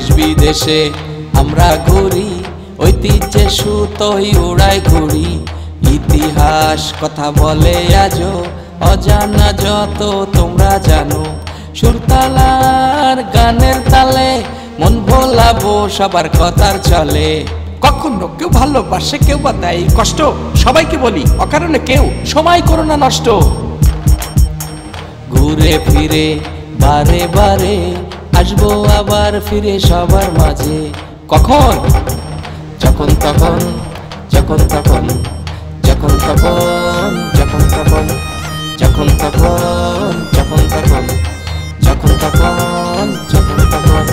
দেশ বিদেশে আমরা ঘুরি, ঐতিহ্যে সুতোই উড়াই ঘুরি। ইতিহাস কথা বলে আজও, অজানা যত তোমরা জানো। সুরতালার গানের তালে মন ভোলাবো সবার কথার চলে। কখনো কেউ ভালোবাসে, কেউ বা দেয় কষ্ট, সবাইকে বলি অকারণে কেউ সময় করো না নষ্ট। ঘুরে ফিরে বারে বারে আসবো আবার ফিরে সবার মাঝে। কখন? যখন তখন, যখন তখন, যখন তখন, যখন তখন, যখন তখন, যখন তখন, যখন তখন, যখন তখন,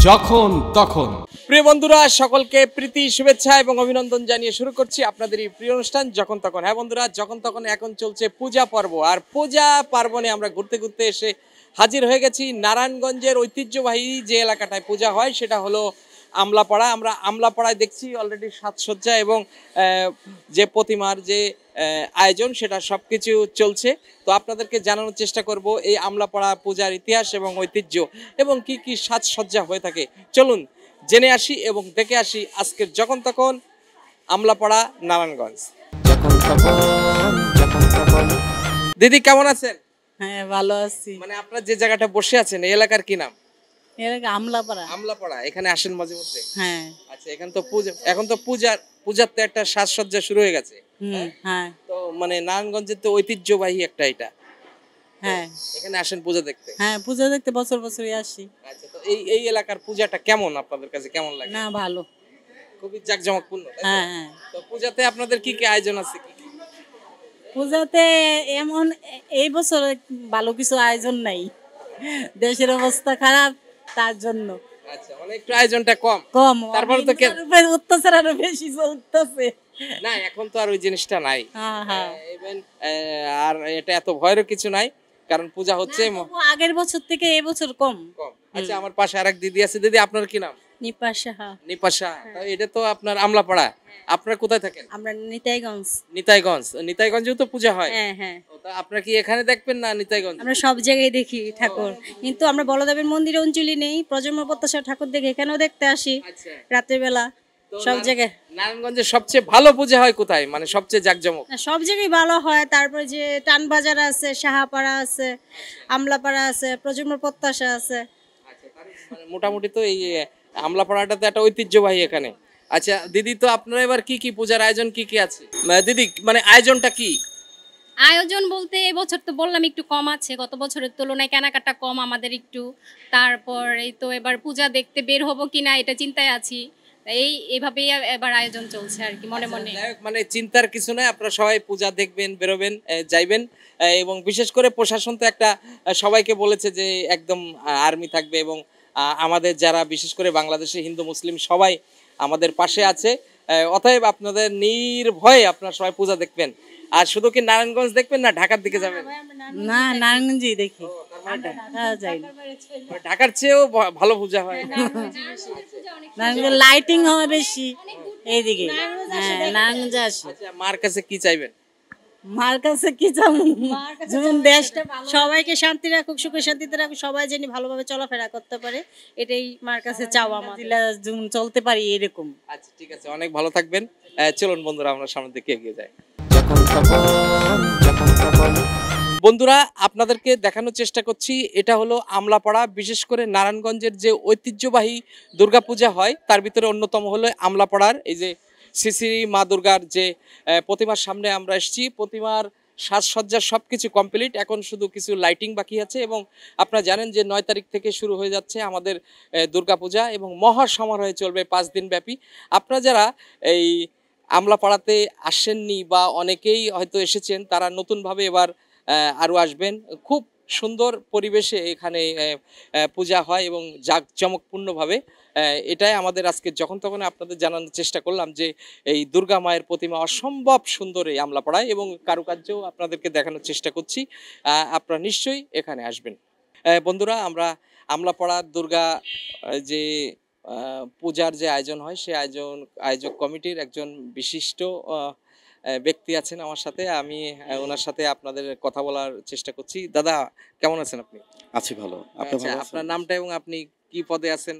যখন তখন। প্রিয় বন্ধুরা, সকলকে প্রীতি শুভেচ্ছা এবং অভিনন্দন জানিয়ে শুরু করছি আপনাদের এই প্রিয় অনুষ্ঠান যখন তখন। হ্যাঁ বন্ধুরা, যখন তখন এখন চলছে পূজা পর্ব, আর পূজা পার্বণে আমরা ঘুরতে ঘুরতে এসে হাজির হয়ে গেছি নারায়ণগঞ্জের ঐতিহ্যবাহী যে এলাকাটায় পূজা হয়, সেটা হলো আমলাপাড়া। আমরা আমলাপাড়ায় দেখছি অলরেডি সাজসজ্জা এবং যে প্রতিমার যে আয়োজন, সেটা সব কিছু চলছে। তো আপনাদেরকে জানানোর চেষ্টা করব এই আমলাপাড়া পূজার ইতিহাস এবং ঐতিহ্য এবং কি কি সাজসজ্জা হয়ে থাকে। চলুন জেনে আসি এবং দেখে আসি আজকের যখন তখন আমলাপাড়া নারায়ণগঞ্জ। যখন তখন, যখন তখন। দিদি কেমন আছেন? হ্যাঁ, ভালো আছি। মানে আপনার যে জায়গাটা বসে আছেন এই এলাকার কি নাম? এলাকা আমলাপাড়া। আমলাপাড়া। এখানে আসেন মাঝে মধ্যে? হ্যাঁ। আচ্ছা, এখানে তো পূজা, এখন তো পূজার তো একটা সাজসজ্জা শুরু হয়ে গেছে। হ্যাঁ। তো মানে নারায়ণগঞ্জের তো ঐতিহ্যবাহী একটা এটা। হ্যাঁ, এখানে আসেন পূজা দেখতে? হ্যাঁ, পূজা দেখতে বছর বছরই আসি। আচ্ছা, তো এই এলাকার পূজাটা কেমন আপনাদের কাছে, কেমন লাগে? না, ভালো। খুবই জাঁকজমকপূর্ণ, তাই তো? হ্যাঁ, হ্যাঁ। তো পূজাতে আপনাদের কি কি আয়োজন আছে? পূজাতে এমন এই বছর ভালো কিছু আয়োজন নাই, দেশের অবস্থা খারাপ, তার জন্য। আচ্ছা, মানে একটু আয়োজনটা কম। কম। তারপরে তো অত্যাচার আরো বেশি চলতেছে। না, এখন তো আর ওই জিনিসটা নাই। হ্যাঁ, হ্যাঁ। আর এটা এত ভয়েরও কিছু নাই, কারণ পূজা হচ্ছে আগের বছর থেকে এই বছর কম। আচ্ছা, আমার পাশে আরেক দিদি আছে। দিদি, আপনার কি নাম? নিপাশা। নিপাশা। এটা তো আপনার আমলাপাড়া। আপনারা কোথায় থাকেন? আমরা নিতাইগঞ্জ। নিতাইগঞ্জেও তো পূজা হয়? হ্যাঁ, হ্যাঁ। তা আপনারা কি এখানে দেখবেন না নিতাইগঞ্জ? আমরা সব জায়গায় দেখি ঠাকুর, কিন্তু আমরা বলদেবের মন্দিরে অঞ্জলি নেই, প্রজন্ম প্রত্যাশা ঠাকুর দেখে এখানেও দেখতে আসি রাতের বেলা। সব জায়গায়। নারায়ণগঞ্জে সবচেয়ে ভালো পূজা হয় কোথায়, মানে সবচেয়ে জাঁকজমক? সব জায়গায় ভালো হয়। তারপরে যে টানবাজার আছে, সাহাপাড়া আছে, আমলাপাড়া আছে, প্রজন্ম প্রত্যাশা আছে। মানে মোটামুটি তো এই আমলাপাড়াটা তো একটা ঐতিহ্যবাহী এখানে। আচ্ছা দিদি, তো আপনারা এবার কি কি পূজার আয়োজন কি কি আছে দিদি, মানে আয়োজনটা কি? আয়োজন বলতে এবছর তো বললাম একটু কম আছে, গত বছরের তুলনায় কেনাকাটা কম আমাদের একটু। তারপর এই তো এবার পূজা দেখতে বের হবো কিনা এটা চিন্তায় আছি। এইভাবেই এবার আয়োজন চলছে আর কি, মনে মনে। মানে চিন্তার কিছু নাই, আপনারা সবাই পূজা দেখবেন, বেরোবেন, যাইবেন। এবং বিশেষ করে প্রশাসন তো একটা সবাইকে বলেছে যে একদম আর্মি থাকবে, এবং আমাদের যারা বিশেষ করে বাংলাদেশে হিন্দু মুসলিম সবাই আমাদের পাশে আছে। অতএব আপনাদের নির্ভয়ে আপনারা সবাই পূজা দেখবেন। আর শুধু কি নারায়ণগঞ্জ দেখবেন না ঢাকার দিকে যাবেন? না, নারায়ণগঞ্জই দেখি। ঢাকার চেয়েও ভালো পূজা হয়। নারায়ণগঞ্জ লাইটিং হয় বেশি এইদিকে। নারায়ণগঞ্জে আসি। মার কাছে কি চাইবেন? মার কাছে কি চাবো, যেমন দেশটা সবাইকে শান্তি রাখুক, সুখে শান্তিতে রাখুক, সবাই যেন ভালোভাবে চলাফেরা করতে পারে, এটাই মার কাছে চাওয়া আমাদের, যেমন চলতে পারি এরকম। আচ্ছা ঠিক আছে, অনেক ভালো থাকবেন। চলুন বন্ধুরা, আমরা সামনের দিকে এগিয়ে যাই। যখন তখন, যখন তখন। বন্ধুরা, আপনাদেরকে দেখানোর চেষ্টা করছি, এটা হলো আমলাপাড়া। বিশেষ করে নারায়ণগঞ্জের যে ঐতিহ্যবাহী দুর্গাপূজা হয় তার ভিতরে অন্যতম হলো আমলাপাড়ার এই যে শ্রী শ্রী মা দুর্গার যে প্রতিমার সামনে আমরা এসেছি। প্রতিমার সাজসজ্জা সব কিছু কমপ্লিট, এখন শুধু কিছু লাইটিং বাকি আছে। এবং আপনারা জানেন যে 9 তারিখ থেকে শুরু হয়ে যাচ্ছে আমাদের দুর্গাপূজা, এবং মহা সমারোহে চলবে 5 দিন ব্যাপী। আপনারা যারা এই আমলাপাড়াতে আসেননি বা অনেকেই হয়তো এসেছেন, তারা নতুনভাবে এবার আরও আসবেন। খুব সুন্দর পরিবেশে এখানে পূজা হয় এবং জাঁকজমকপূর্ণভাবে। এটাই আমাদের আজকে যখন তখন আপনাদের জানানোর চেষ্টা করলাম যে এই দুর্গা মায়ের প্রতিমা অসম্ভব সুন্দর এই আমলাপাড়ায়, এবং কারুকার্যও আপনাদেরকে দেখানোর চেষ্টা করছি। আপনারা নিশ্চয়ই এখানে আসবেন। বন্ধুরা, আমরা আমলাপাড়ার দুর্গা যে পূজার যে আয়োজন হয়, সে আয়োজক কমিটির একজন বিশিষ্ট ব্যক্তি আছেন আমার সাথে। আমি ওনার সাথে আপনাদের কথা বলার চেষ্টা করছি। দাদা কেমন আছেন আপনি? আছি ভালো। আচ্ছা, আপনার নামটা এবং আপনি কি পদে আছেন?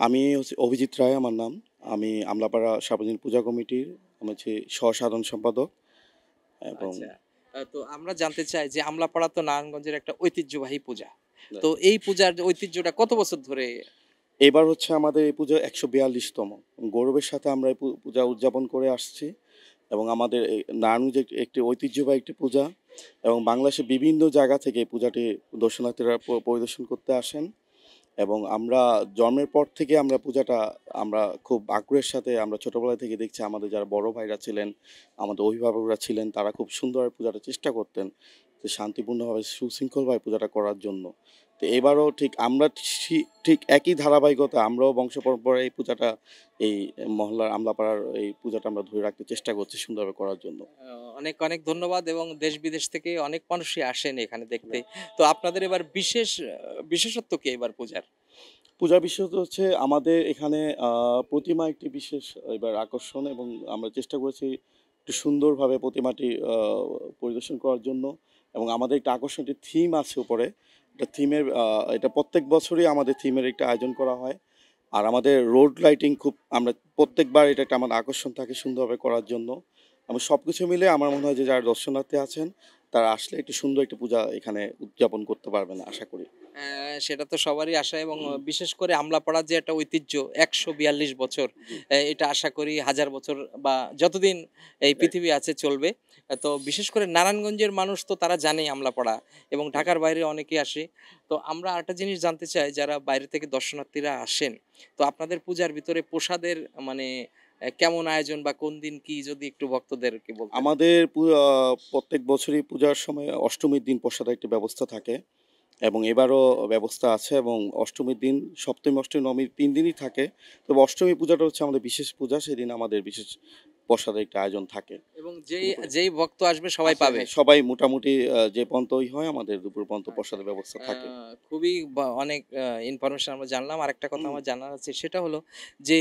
আমি হচ্ছে অভিজিৎ রায় আমার নাম। আমি আমলাপাড়া সার্বজনীন পূজা কমিটির আমি হচ্ছে সহ-সাধারণ সম্পাদক এবং আচ্ছা তো আমরা জানতে চাই যে আমলাপাড়া তো নারায়ণগঞ্জের একটা ঐতিহ্যবাহী পূজা, তো এই পূজার যে ঐতিহ্যটা কত বছর ধরে? এবার হচ্ছে আমাদের এই পূজা 142তম। গৌরবের সাথে আমরা এই পূজা উদযাপন করে আসছি এবং আমাদের এই নারায়ণগঞ্জে একটি ঐতিহ্যবাহী একটি পূজা এবং বাংলাদেশের বিভিন্ন জায়গা থেকে এই পূজাটি দর্শনার্থীরা পরিদর্শন করতে আসেন এবং আমরা জন্মের পর থেকে আমরা পূজাটা আমরা খুব আগ্রহের সাথে আমরা ছোটবেলা থেকে দেখছি আমাদের যারা বড় ভাইরা ছিলেন, আমাদের অভিভাবকরা ছিলেন, তারা খুব সুন্দরভাবে পূজাটা চেষ্টা করতেন যে শান্তিপূর্ণভাবে সুশৃঙ্খলভাবে পূজাটা করার জন্য। তো এবারও ঠিক আমরা ঠিক একই ধারাবাহিকতা আমরাও বংশ পরম্পরায় এই পূজাটা এই মহল্লার আমলাপাড়ার এই পূজাটা আমরা ধরে রাখতে চেষ্টা করছি সুন্দরভাবে করার জন্য। অনেক অনেক ধন্যবাদ এবং দেশ বিদেশ থেকে অনেক মানুষই আসেন এখানে দেখতে। তো আপনাদের এবার বিশেষত্ব কি এবার পূজার? পূজার বিশেষত হচ্ছে আমাদের এখানে প্রতিমা একটি বিশেষ এবার আকর্ষণ এবং আমরা চেষ্টা করেছি একটু সুন্দরভাবে প্রতিমাটি পরিদর্শন করার জন্য এবং আমাদের একটা আকর্ষণ একটি থিম আছে উপরে। এটা থিমের এটা প্রত্যেক বছরই আমাদের থিমের একটা আয়োজন করা হয় আর আমাদের রোড লাইটিং খুব আমরা প্রত্যেকবার এটা একটা আমাদের আকর্ষণ থাকে সুন্দরভাবে করার জন্য। আমি সব কিছু মিলে আমার মনে হয় যে যারা দর্শনার্থী আছেন তারা আসলে একটু সুন্দর একটা পূজা এখানে উদযাপন করতে পারবেন আশা করি। সেটা তো সবারই আশা এবং বিশেষ করে আমলাপাড়ার যে একটা ঐতিহ্য 142 বছর, এটা আশা করি 1000 বছর বা যতদিন এই পৃথিবী আছে চলবে। তো বিশেষ করে নারায়ণগঞ্জের মানুষ তো তারা জানেই আমলাপাড়া এবং ঢাকার বাইরে অনেকেই আসে। তো আমরা আরেকটা জিনিস জানতে চাই, যারা বাইরে থেকে দর্শনার্থীরা আসেন তো আপনাদের পূজার ভিতরে প্রসাদের মানে কেমন আয়োজন বা কোন দিন কি যদি একটু ভক্তদেরকে বলতেন। আমাদের প্রত্যেক বছরই পূজার সময় অষ্টমীর দিন প্রসাদের একটি ব্যবস্থা থাকে এবং এবারও ব্যবস্থা আছে এবং অষ্টমীর দিন সপ্তমী অষ্টমী নবমী 3 দিনই থাকে। তবে অষ্টমী পূজাটা হচ্ছে আমাদের বিশেষ পূজা, সেদিন আমাদের বিশেষ প্রসাদের একটা আয়োজন থাকে এবং যেই ভক্ত আসবে সবাই পাবে। সবাই মোটামুটি যে পর্যন্তই হয় আমাদের দুপুর পর্যন্ত প্রসাদের ব্যবস্থা থাকে। খুবই অনেক ইনফরমেশন আমরা জানলাম। আর একটা কথা আমার জানার আছে, সেটা হলো যে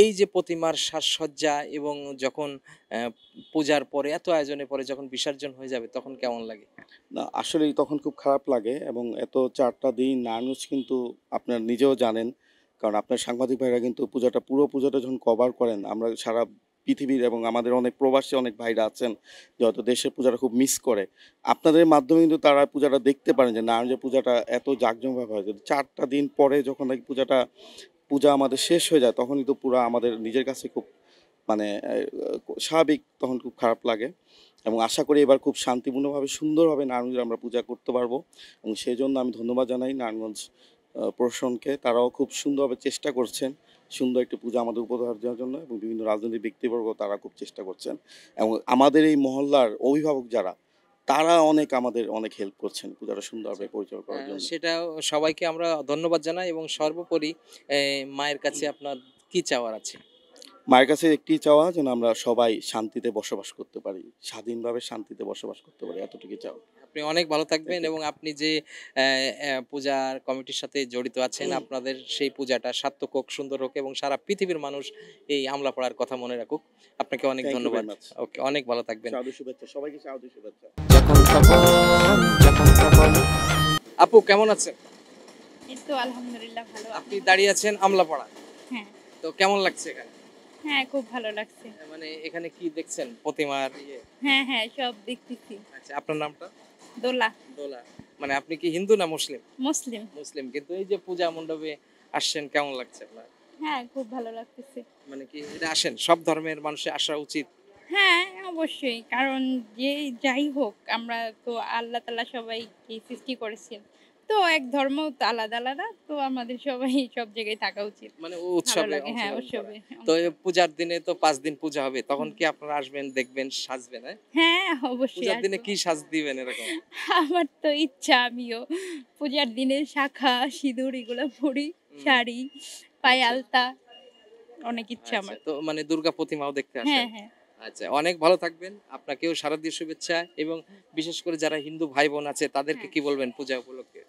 এই যে প্রতিমার সাজসজ্জা এবং যখন পূজার পরে এত আয়োজনের পরে যখন বিসর্জন হয়ে যাবে তখন কেমন লাগে? না আসলেই তখন খুব খারাপ লাগে এবং এত 4টা দিন নারায়ণগঞ্জ কিন্তু আপনার নিজেও জানেন, কারণ আপনার সাংবাদিক ভাইরা কিন্তু পুরো পূজাটা যখন কভার করেন আমরা সারা পৃথিবীর এবং আমাদের অনেক প্রবাসী অনেক ভাইরা আছেন যে হয়তো দেশের পূজাটা খুব মিস করে, আপনাদের মাধ্যমে কিন্তু তারা পূজাটা দেখতে পারেন যে নারায়ণগঞ্জের পূজাটা এত জাঁকজমকভাবে হয়। যদি 4টা দিন পরে যখন পূজা আমাদের শেষ হয়ে যায় তখন কিন্তু পুরো আমাদের নিজের কাছে খুব মানে স্বাভাবিক, তখন খুব খারাপ লাগে এবং আশা করি এবার খুব শান্তিপূর্ণভাবে সুন্দরভাবে নারায়ণগঞ্জে আমরা পূজা করতে পারবো এবং সেই জন্য আমি ধন্যবাদ জানাই নারায়ণগঞ্জ প্রশাসনকে। তারাও খুব সুন্দরভাবে চেষ্টা করছেন সুন্দর একটি পূজা আমাদের উপহার দেওয়ার জন্য এবং বিভিন্ন রাজনৈতিক ব্যক্তিবর্গ তারা খুব চেষ্টা করছেন এবং আমাদের এই মহল্লার অভিভাবক যারা তারা আমাদের অনেক হেল্প করছেন পূজাটা সুন্দরভাবে পরিচালনা করার জন্য। সেটা সবাইকে আমরা ধন্যবাদ জানাই এবং সর্বোপরি মায়ের কাছে আপনার কি চাওয়ার আছে? মায়ের কাছে একটি চাওয়া যেন আমরা সবাই শান্তিতে বসবাস করতে পারি, স্বাধীনভাবে শান্তিতে বসবাস করতে পারি, এতটুকু চাও। আপনি অনেক ভালো থাকবেন এবং আপনি যে পূজার কমিটির সাথে জড়িত আছেন আপনাদের সেই পূজাটা সার্থক হোক, সুন্দর হোক এবং সারা পৃথিবীর মানুষ এই আমলাপাড়ার কথা মনে রাখুক। আপনাকে অনেক ধন্যবাদ। ওকে, অনেক ভালো থাকবেন। সাধু শুভেচ্ছা সবাইকে, সাধু শুভেচ্ছা। যখন তখন আপু কেমন আছেন? এই তো আলহামদুলিল্লাহ ভালো। আপনি দাঁড়িয়ে আছেন আমলাপাড়া, হ্যাঁ তো কেমন লাগছে এখানে? হ্যাঁ খুব ভালো লাগছে। মানে এখানে কি দেখছেন? প্রতিমার হ্যাঁ হ্যাঁ সব দেখতেছি। আচ্ছা, আপনার নামটা? দোলা। দোলা। মানে আপনি কি হিন্দু না মুসলিম? মুসলিম। মুসলিম, কিন্তু এই যে পূজা মণ্ডপে আসছেন কেমন লাগছে আপনার? হ্যাঁ খুব ভালো লাগতেছে। মানে কি এটা আসেন সব ধর্মের মানুষের আসা উচিত? হ্যাঁ অবশ্যই, কারণ যে যাই হোক আমরা তো আল্লাহ তাআলা সবাইকে সৃষ্টি করেছেন, তো এক ধর্ম তো আলাদা আলাদা, তো আমাদের সবাই সব জায়গায় থাকা উচিত। মানে ভালো উৎসবে লাগে, হ্যাঁ উৎসবে। তো এই পূজার দিনে তো 5 দিন পূজা হবে, তখন কি আপনারা আসবেন, দেখবেন, সাজবেন? হ্যাঁ অবশ্যই। পূজার দিনে আসবো। কি সাজ দিবেন এরকম? আমার তো ইচ্ছা আমিও পূজার দিনে শাখা সিঁদুর এগুলো পরি, শাড়ি, পায়ে আলতা, অনেক ইচ্ছা আমার। তো মানে দুর্গা প্রতিমাও দেখতে আসেন? হ্যাঁ হ্যাঁ। আচ্ছা, অনেক ভালো থাকবেন। আপনাকেও শারদীয় শুভেচ্ছা এবং বিশেষ করে যারা হিন্দু ভাই বোন আছে তাদেরকে কি বলবেন পূজা উপলক্ষে?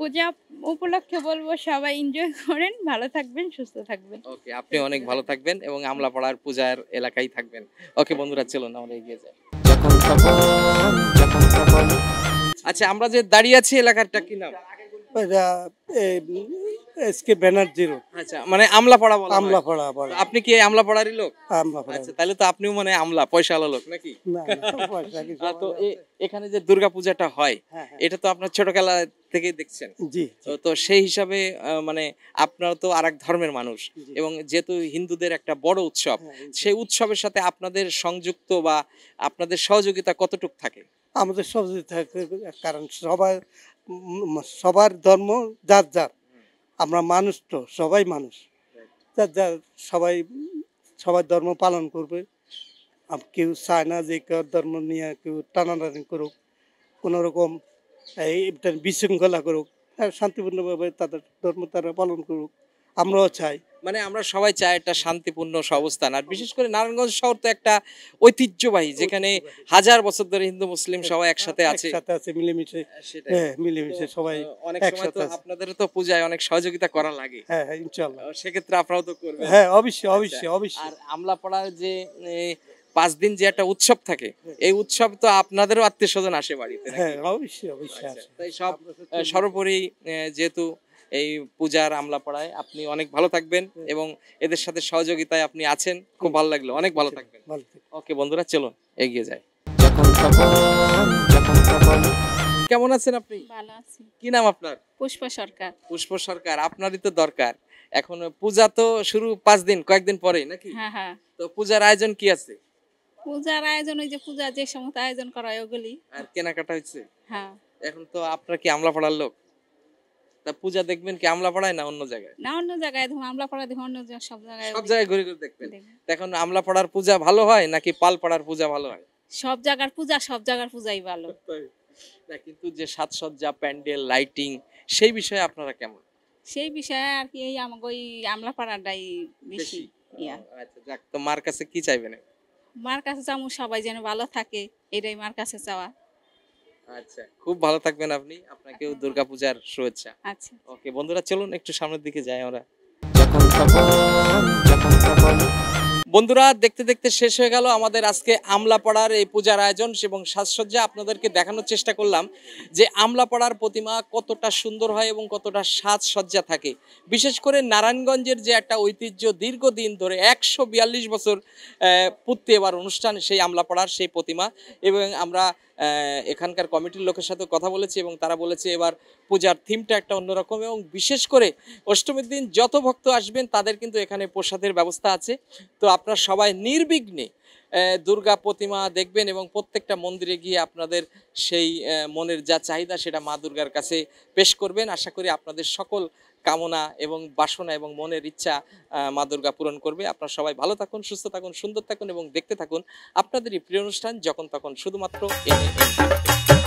পূজা উপলক্ষে বলবো সবাই এনজয় করেন, ভালো থাকবেন, সুস্থ থাকবেন। ওকে, আপনি অনেক ভালো থাকবেন এবং আমলাপাড়ার পূজার এলাকায় থাকবেন। ওকে বন্ধুরা, চলুন আমরা এগিয়ে যাই। যখন তখন আচ্ছা, আমরা যে দাঁড়িয়ে আছি এলাকারটা কি নাম? এসকে ব্যানার্জির আচ্ছা, মানে আমলাপাড়া বলা হয়। আমলাপাড়া বলে। তো আপনি কি এই আমলাপাড়ারই লোক? আমলাপাড়া। আচ্ছা, তাহলে তো আপনিও মানে আমলা পয়সাওয়ালা লোক নাকি? না, না, পয়সা কি তো সবার আছে? এখানে যে দুর্গা পূজাটা হয়, হ্যাঁ, হ্যাঁ। এটা তো আপনার ছোটবেলা থেকেই দেখছেন। জি, তো সেই হিসাবে মানে আপনারা তো আরেক ধর্মের মানুষ, জি। এবং যেহেতু হিন্দুদের একটা বড় উৎসব, হ্যাঁ, সেই উৎসবের সাথে আপনাদের সংযুক্ত বা আপনাদের সহযোগিতা কতটুক থাকে? আমাদের সবজি থাকে, কারণ সবার ধর্ম যার যার, আমরা মানুষ তো, সবাই মানুষ, যার যার সবাই ধর্ম পালন করবে। কেউ চায় না যে কেউ ধর্ম নিয়ে কেউ টানাটানি করুক, কোনো রকম এটা বিশৃঙ্খলা করুক, শান্তিপূর্ণভাবে তাদের ধর্ম তারা পালন করুক, আমরাও চাই। মানে আমরা সবাই চাই একটা শান্তিপূর্ণ অবস্থান। আর বিশেষ করে নারায়ণগঞ্জ শহর তো একটা ঐতিহ্যবাহী, যেখানে হাজার বছর ধরে হিন্দু মুসলিম সবাই একসাথে আছে। একসাথে আছে, মিলেমিশে, সেটাই। হ্যাঁ, মিলেমিশে সবাই অনেক সময় তো একসাথে আছে। আপনাদের তো পূজায় অনেক সহযোগিতা করা লাগে, হ্যাঁ, হ্যাঁ, ইনশাল্লাহ। সেক্ষেত্রে আপনারাও তো করবেন। হ্যাঁ, অবশ্যই, অবশ্যই, অবশ্যই। আর আমলাপাড়ার যে 5 দিন যে একটা উৎসব থাকে, এই উৎসব তো আপনাদেরও আত্মীয় স্বজন আসে বাড়িতে নাকি? হ্যাঁ, অবশ্যই, অবশ্যই আচ্ছা, আছে। তাই সব সর্বোপরি যেহেতু এই পূজার আমলাপাড়ায় আপনি অনেক ভালো থাকবেন এবং এদের সাথে সহযোগিতায় আপনি আছেন, খুব ভালো লাগলো। অনেক ভালো থাকবেন। ভালো থেকো। ওকে বন্ধুরা, চলুন এগিয়ে যাই। যখন তখন কেমন আছেন আপনি? ভালো আছি। কি নাম আপনার? পুষ্পা সরকার। পুষ্প সরকার। আপনারই তো দরকার। এখন পূজা তো শুরু 5 দিন, কয়েকদিন পরেই নাকি? হ্যাঁ, হ্যাঁ। তো পূজার আয়োজন কি আছে? পূজার আয়োজন, ওই যে পূজা যে সমস্ত আয়োজন করা হয় ওগুলি। আর কেনাকাটা হচ্ছে? হ্যাঁ। এখন তো আপনার কি আমলাপাড়ার লোক, তা পূজা দেখবেন কি আমলাপাড়ায় না অন্য জায়গায়? না, অন্য জায়গায় দেখুন, আমলাপাড়া দেখুন, অন্য সব জায়গায় সব জায়গায় ঘুরে ঘুরে দেখবেন। দেখবেন। তো এখন আমলাপাড়ার পূজা ভালো হয় নাকি পালপাড়ার পূজা ভালো হয়? সব জায়গার পূজা সব জায়গার পূজাই ভালো। না, কিন্তু যে সাজসজ্জা, প্যান্ডেল, লাইটিং, সেই বিষয়ে আপনারা কেমন? সেই বিষয়ে আর কি এই আমাকে ওই আমলাপাড়াটাই বেশি ইয়া। আচ্ছা, যাক, তো মার কাছে কি চাইবেন? মার কাছে চামু সবাই যেন ভালো থাকে, এটাই মার কাছে চাওয়া। আচ্ছা, খুব ভালো থাকবেন আপনি। আপনাকেও দুর্গাপূজার শুভেচ্ছা। আচ্ছা। ওকে বন্ধুরা, চলুন একটু সামনের দিকে যাই আমরা। যখন তখন বন্ধুরা, দেখতে দেখতে শেষ হয়ে গেল আমাদের আজকে আমলাপাড়ার এই পূজার আয়োজন এবং সাজসজ্জা। আপনাদেরকে দেখানোর চেষ্টা করলাম যে আমলাপাড়ার প্রতিমা কতটা সুন্দর হয় এবং কতটা সাজসজ্জা থাকে। বিশেষ করে নারায়ণগঞ্জের যে একটা ঐতিহ্য, দীর্ঘদিন ধরে 142 বছর পূর্তি এবার অনুষ্ঠান সেই আমলাপাড়ার সেই প্রতিমা। এবং আমরা এখানকার কমিটির লোকের সাথে কথা বলেছি এবং তারা বলেছে এবার পূজার থিমটা একটা অন্যরকম, এবং বিশেষ করে অষ্টমীর দিন যত ভক্ত আসবেন তাদের কিন্তু এখানে প্রসাদের ব্যবস্থা আছে। তো আপনারা সবাই নির্বিঘ্নে দুর্গা প্রতিমা দেখবেন এবং প্রত্যেকটা মন্দিরে গিয়ে আপনাদের সেই মনের যা চাহিদা সেটা মা দুর্গার কাছে পেশ করবেন। আশা করি আপনাদের সকল কামনা এবং বাসনা এবং মনের ইচ্ছা মা দুর্গা পূরণ করবে। আপনারা সবাই ভালো থাকুন, সুস্থ থাকুন, সুন্দর থাকুন এবং দেখতে থাকুন আপনাদেরই প্রিয় অনুষ্ঠান যখন তখন, শুধুমাত্র NNN।